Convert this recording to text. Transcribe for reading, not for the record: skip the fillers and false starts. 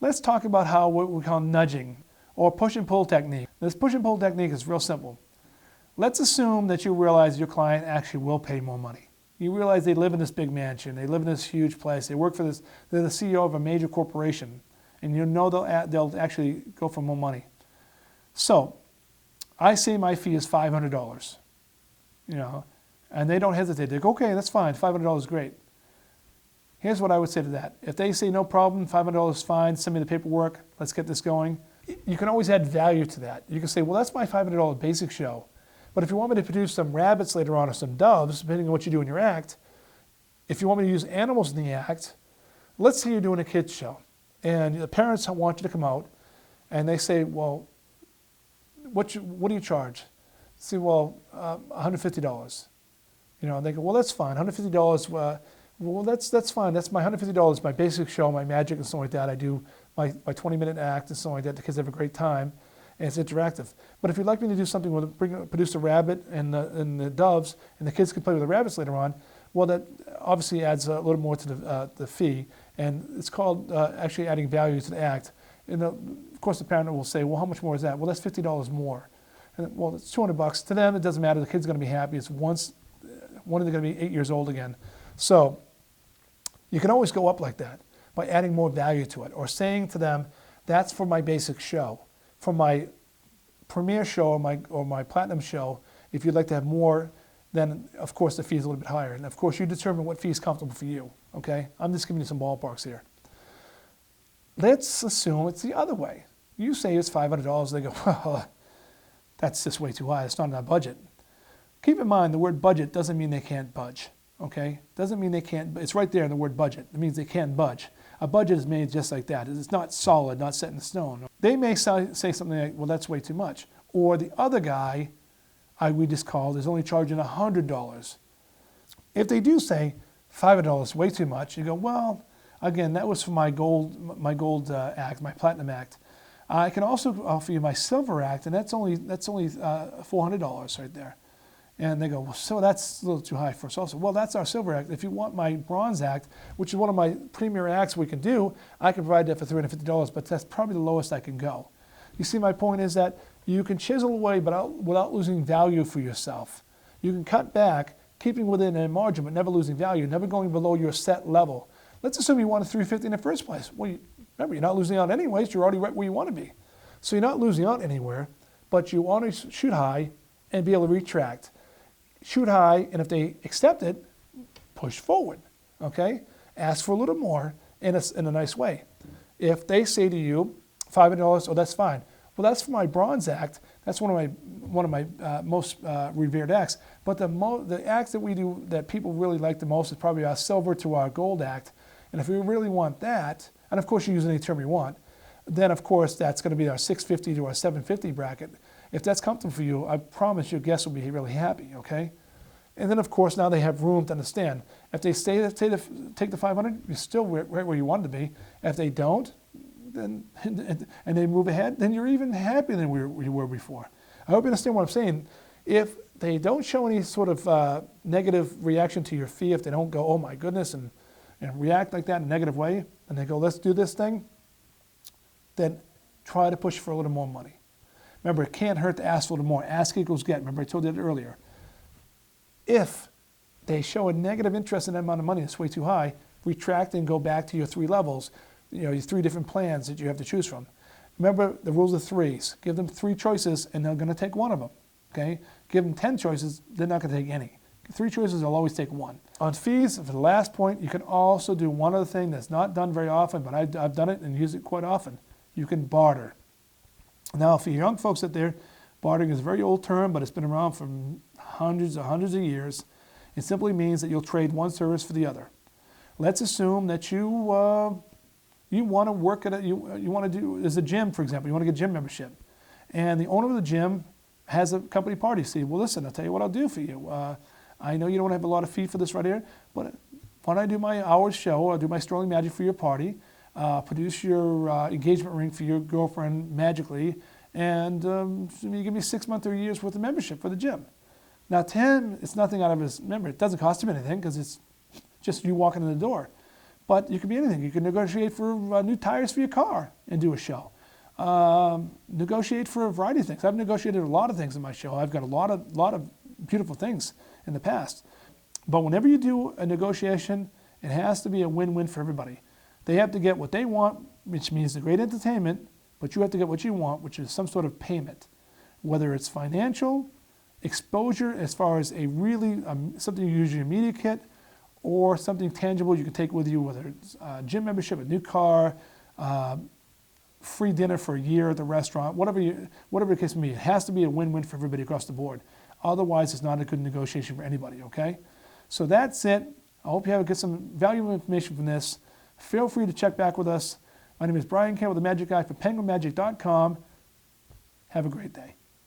Let's talk about how what we call nudging or push and pull technique. This push and pull technique is real simple. Let's assume that you realize your client actually will pay more money. You realize they live in this big mansion, they live in this huge place, they work for this, they're the CEO of a major corporation, and you know they'll actually go for more money. So, I say my fee is $500, and they don't hesitate. They go, okay, that's fine, $500 is great. Here's what I would say to that. If they say no problem, $500 is fine, send me the paperwork, let's get this going. You can always add value to that. You can say, well, that's my $500 basic show. But if you want me to produce some rabbits later on or some doves, depending on what you do in your act, if you want me to use animals in the act, let's say you're doing a kids show and the parents want you to come out and they say, well, what do you charge? Say, well, $150. And they go, well, that's fine, $150. Well, that's fine. That's my $150, my basic show, my magic and something like that. I do my 20-minute act and something like that. The kids have a great time. And it's interactive. But if you'd like me to do something with produce a rabbit and the doves, and the kids can play with the rabbits later on, well, that obviously adds a little more to the fee, and it's called actually adding value to the act. And of course, the parent will say, well, how much more is that? Well, that's $50 more. And, well, it's $200. To them, it doesn't matter. The kid's going to be happy. It's one of them going to be 8 years old again. So you can always go up like that by adding more value to it, or saying to them, that's for my basic show. For my premier show or my platinum show, if you'd like to have more, then of course the fee is a little bit higher. And of course you determine what fee is comfortable for you, okay? I'm just giving you some ballparks here. Let's assume it's the other way. You say it's $500, they go, well, that's just way too high, it's not in our budget. Keep in mind the word budget doesn't mean they can't budge, okay? Doesn't mean they can't, it's right there in the word budget. It means they can't budge. A budget is made just like that. It's not solid, not set in stone. They may say something like, well, that's way too much. Or the other guy, we just called, is only charging $100. If they do say $500 is way too much, you go, well, again, that was for my gold act, my platinum act. I can also offer you my silver act, and that's only $400 right there. And they go, well, so that's a little too high for us also. Well, that's our silver act. If you want my bronze act, which is one of my premier acts we can do, I can provide that for $350, but that's probably the lowest I can go. You see, my point is that you can chisel away without losing value for yourself. You can cut back, keeping within a margin, but never losing value, never going below your set level. Let's assume you wanted $350 in the first place. Well, remember, you're not losing out anyways. You're already right where you want to be. So you're not losing out anywhere, but you want to shoot high and be able to retract. Shoot high, and if they accept it, push forward, okay? Ask for a little more in a nice way. If they say to you, $500, oh, that's fine. Well, that's for my bronze act. That's one of my most revered acts. But the acts that we do that people really like the most is probably our silver to our gold act. And if we really want that, and of course you use any term you want, then of course that's going to be our $650 to our $750 bracket. If that's comfortable for you, I promise your guests will be really happy, okay? And then, of course, now they have room to understand. If they take the $500, you're still right where you wanted to be. If they don't, then and they move ahead, then you're even happier than you were before. I hope you understand what I'm saying. If they don't show any sort of negative reaction to your fee, if they don't go, oh my goodness, and react like that in a negative way, and they go, let's do this thing, then try to push for a little more money. Remember, it can't hurt to ask for a little more. Ask equals get. Remember, I told you that earlier. If they show a negative interest in that amount of money that's way too high, retract and go back to your 3 levels, your 3 different plans that you have to choose from. Remember the rules of 3s. Give them 3 choices, and they're going to take one of them. Okay? Give them 10 choices, they're not going to take any. 3 choices, they'll always take 1. On fees, for the last point, you can also do one other thing that's not done very often, but I've done it and use it quite often. You can barter. Now, for young folks out there, bartering is a very old term, but it's been around for hundreds of years. It simply means that you'll trade one service for the other. Let's assume that you want to work at you want to do as a gym, for example. You want to get a gym membership, and the owner of the gym has a company party. Say, well, listen, I'll tell you what I'll do for you. I know you don't have a lot of fee for this right here, but why don't I do my hours show? I'll do my Sterling Magic for your party. Produce your engagement ring for your girlfriend magically, and you give me 6 months or a year's worth of membership for the gym. Now, to him, it's nothing out of his, remember, it doesn't cost him anything because it's just you walking in the door. But you can be anything. You can negotiate for new tires for your car and do a show. Negotiate for a variety of things. I've negotiated a lot of things in my show. I've got a lot of beautiful things in the past. But whenever you do a negotiation, it has to be a win-win for everybody. They have to get what they want, which means the great entertainment, but you have to get what you want, which is some sort of payment, whether it's financial, exposure as far as a really something you use in your media kit, or something tangible you can take with you, whether it's a gym membership, a new car, free dinner for a year at the restaurant, whatever the case may be. It has to be a win-win for everybody across the board. Otherwise, it's not a good negotiation for anybody, okay? So that's it. I hope you get some valuable information from this. Feel free to check back with us. My name is Brian Campbell, the Magic Guy for PenguinMagic.com. Have a great day.